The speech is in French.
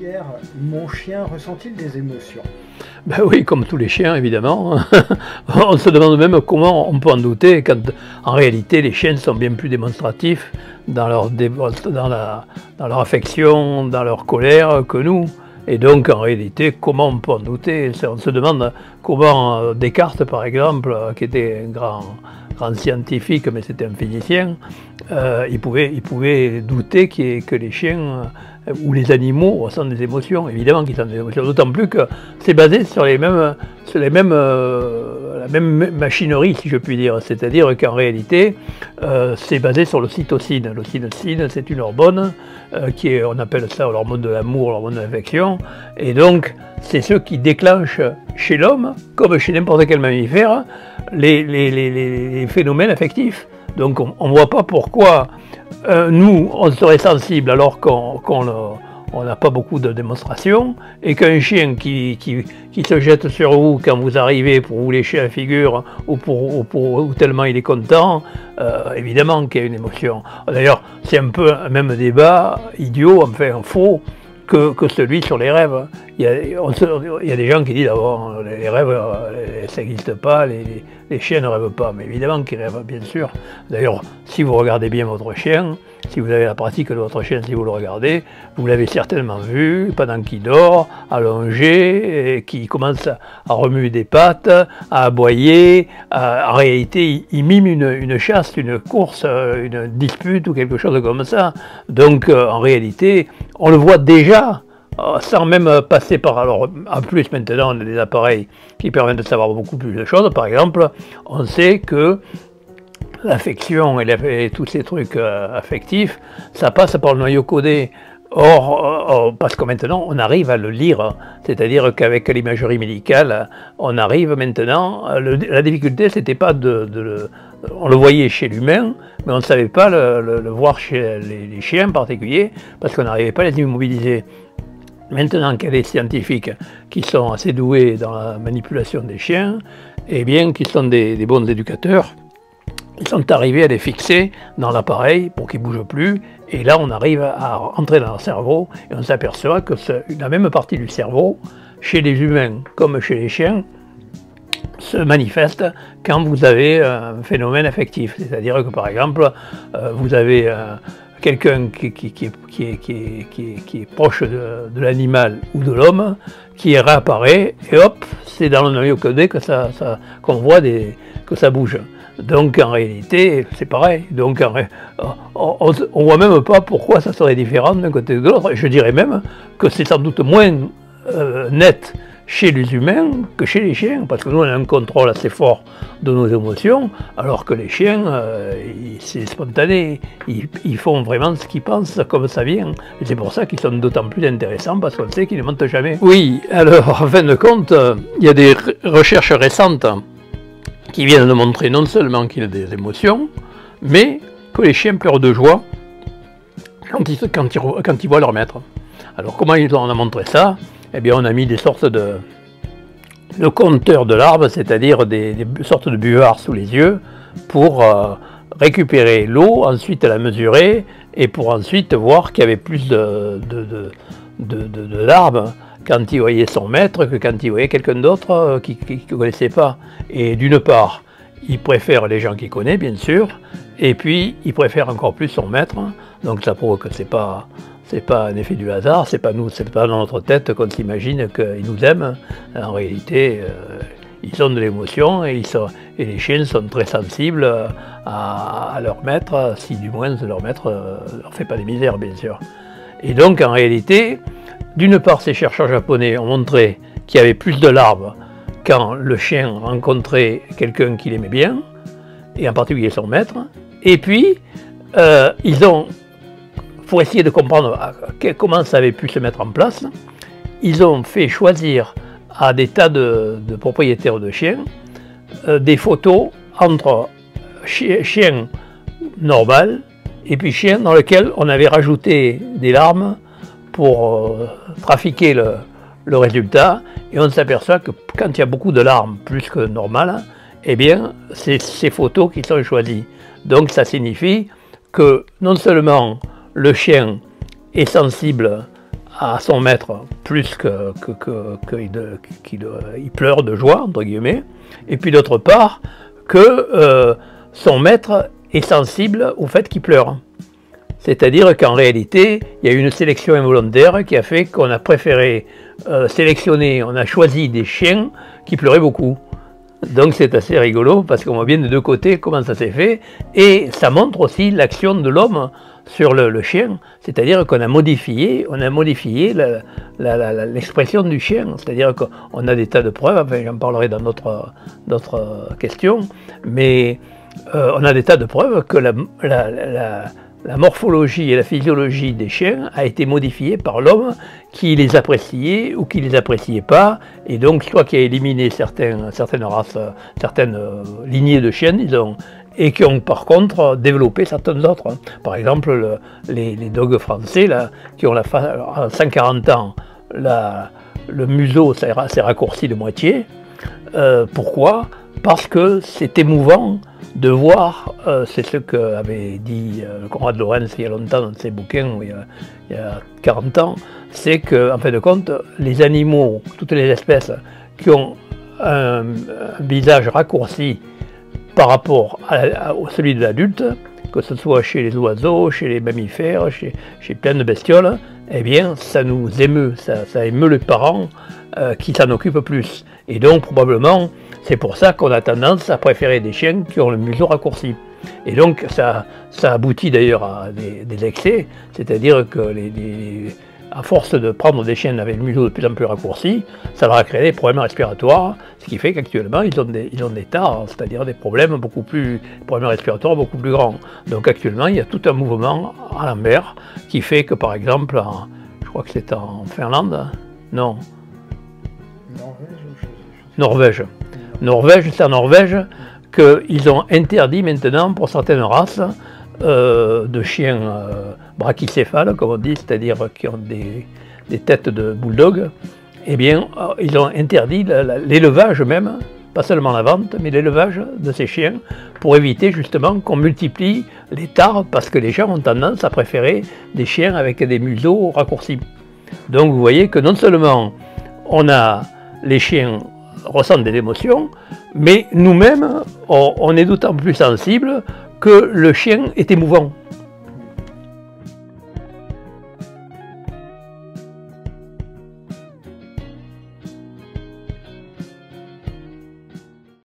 Pierre, mon chien ressent-il des émotions? Ben oui, comme tous les chiens, évidemment. On se demande même comment on peut en douter, quand en réalité les chiens sont bien plus démonstratifs dans leur affection, dans leur colère que nous. Et donc en réalité, comment on peut en douter? On se demande comment Descartes, par exemple, qui était un grand scientifique, mais c'était un physicien, il pouvait douter que les chiens ou les animaux ressentent des émotions. Évidemment qu'ils ressentent des émotions, d'autant plus que c'est basé sur la même machinerie, si je puis dire. C'est-à-dire qu'en réalité, c'est basé sur l'ocytocine. L'ocytocine, c'est une hormone on appelle ça l'hormone de l'amour, l'hormone de l'affection. Et donc, c'est ce qui déclenche chez l'homme, comme chez n'importe quel mammifère, les phénomènes affectifs. Donc on ne voit pas pourquoi nous, on serait sensible alors qu'on n'a pas beaucoup de démonstrations, et qu'un chien qui se jette sur vous quand vous arrivez pour vous lécher la figure ou tellement il est content, évidemment qu'il y a une émotion. D'ailleurs, c'est un peu un même débat idiot, enfin faux, que celui sur les rêves. Il y a des gens qui disent oh, les rêves, ça n'existe pas, les chiens ne rêvent pas. Mais évidemment qu'ils rêvent, bien sûr. D'ailleurs, si vous regardez bien votre chien, si vous avez la pratique de votre chien, si vous le regardez, vous l'avez certainement vu pendant qu'il dort, allongé, et qui commence à remuer des pattes, à aboyer. En réalité, il mime une chasse, une course, une dispute ou quelque chose comme ça. Donc, en réalité, on le voit déjà, sans même passer par... Alors, en plus, maintenant, on a des appareils qui permettent de savoir beaucoup plus de choses. Par exemple, on sait que l'affection et tous ces trucs affectifs, ça passe par le noyau codé. Or, parce que maintenant, on arrive à le lire, c'est-à-dire qu'avec l'imagerie médicale, on arrive maintenant... La difficulté, c'était pas on le voyait chez l'humain, mais on ne savait pas le voir chez les chiens en particulier, parce qu'on n'arrivait pas à les immobiliser. Maintenant qu'il y a des scientifiques qui sont assez doués dans la manipulation des chiens, et bien qui sont des bons éducateurs, ils sont arrivés à les fixer dans l'appareil pour qu'ils ne bougent plus, et là on arrive à entrer dans leur cerveau, et on s'aperçoit que la même partie du cerveau, chez les humains comme chez les chiens, se manifeste quand vous avez un phénomène affectif. C'est-à-dire que par exemple, vous avez quelqu'un qui est proche de l'animal ou de l'homme, qui réapparaît, et hop, c'est dans le noyau codé qu'on voit que ça bouge. Donc en réalité, c'est pareil. Donc on ne voit même pas pourquoi ça serait différent d'un côté ou de l'autre. Je dirais même que c'est sans doute moins net chez les humains que chez les chiens, parce que nous on a un contrôle assez fort de nos émotions, alors que les chiens, c'est spontané, ils font vraiment ce qu'ils pensent comme ça vient, et c'est pour ça qu'ils sont d'autant plus intéressants, parce qu'on sait qu'ils ne mentent jamais. Oui, alors en fin de compte, il y a des recherches récentes qui viennent de montrer non seulement qu'il y a des émotions, mais que les chiens pleurent de joie quand ils voient leur maître. Alors comment on a montré ça? Eh bien, on a mis des sortes de compteurs de larmes, c'est-à-dire des sortes de buvards sous les yeux, pour récupérer l'eau, ensuite la mesurer, et pour ensuite voir qu'il y avait plus de larmes quand il voyait son maître que quand il voyait quelqu'un d'autre qu'il ne connaissait pas. Et d'une part, il préfère les gens qu'il connaît, bien sûr, et puis il préfère encore plus son maître, donc ça prouve que c'est pas un effet du hasard, c'est pas dans notre tête qu'on s'imagine qu'ils nous aiment. En réalité, ils ont de l'émotion, et les chiens sont très sensibles à leur maître, si du moins leur maître ne leur fait pas des misères, bien sûr. Et donc en réalité, d'une part, ces chercheurs japonais ont montré qu'il y avait plus de larmes quand le chien rencontrait quelqu'un qu'il aimait bien, et en particulier son maître, et puis pour essayer de comprendre comment ça avait pu se mettre en place, ils ont fait choisir à des tas de propriétaires de chiens des photos entre chiens normal et puis chiens dans lesquels on avait rajouté des larmes pour trafiquer le résultat, et on s'aperçoit que quand il y a beaucoup de larmes, plus que normal, eh bien c'est ces photos qui sont choisies. Donc ça signifie que non seulement le chien est sensible à son maître plus qu'il pleure de joie, entre guillemets, et puis d'autre part, que son maître est sensible au fait qu'il pleure. C'est-à-dire qu'en réalité, il y a eu une sélection involontaire qui a fait qu'on a préféré sélectionner, on a choisi des chiens qui pleuraient beaucoup. Donc c'est assez rigolo parce qu'on voit bien de deux côtés comment ça s'est fait, et ça montre aussi l'action de l'homme sur le chien, c'est-à-dire qu'on a modifié l'expression du chien, c'est-à-dire qu'on a des tas de preuves, enfin j'en parlerai dans d'autres questions, mais on a des tas de preuves que la morphologie et la physiologie des chiens a été modifiée par l'homme qui les appréciait ou qui les appréciait pas, et donc soit qui a éliminé certaines races, certaines lignées de chiens, disons, et qui ont par contre développé certaines autres. Par exemple, les dogs français, là, qui ont à 140 ans, le museau s'est raccourci de moitié. Pourquoi? Parce que c'est émouvant de voir, c'est ce qu'avait dit Konrad Lorenz il y a longtemps dans ses bouquins, il y a 40 ans, c'est qu'en fin de compte, les animaux, toutes les espèces qui ont un visage raccourci par rapport à celui de l'adulte, que ce soit chez les oiseaux, chez les mammifères, chez plein de bestioles, eh bien ça nous émeut, ça émeut les parents qui s'en occupent plus. Et donc probablement, c'est pour ça qu'on a tendance à préférer des chiens qui ont le museau raccourci. Et donc ça aboutit d'ailleurs à des excès, c'est-à-dire que à force de prendre des chiens avec le museau de plus en plus raccourci, ça leur a créé des problèmes respiratoires, ce qui fait qu'actuellement ils ont des tares, c'est-à-dire des problèmes respiratoires beaucoup plus grands. Donc actuellement il y a tout un mouvement à l'envers qui fait que par exemple, je crois que c'est en Finlande, non, Norvège, c'est en Norvège qu'ils ont interdit maintenant pour certaines races de chiens brachycéphales, comme on dit, c'est-à-dire qui ont des têtes de bulldog, eh bien, ils ont interdit l'élevage même, pas seulement la vente, mais l'élevage de ces chiens, pour éviter justement qu'on multiplie les tares, parce que les gens ont tendance à préférer des chiens avec des museaux raccourcis. Donc vous voyez que non seulement les chiens ressentent des émotions, mais nous-mêmes, on est d'autant plus sensibles que le chien est émouvant.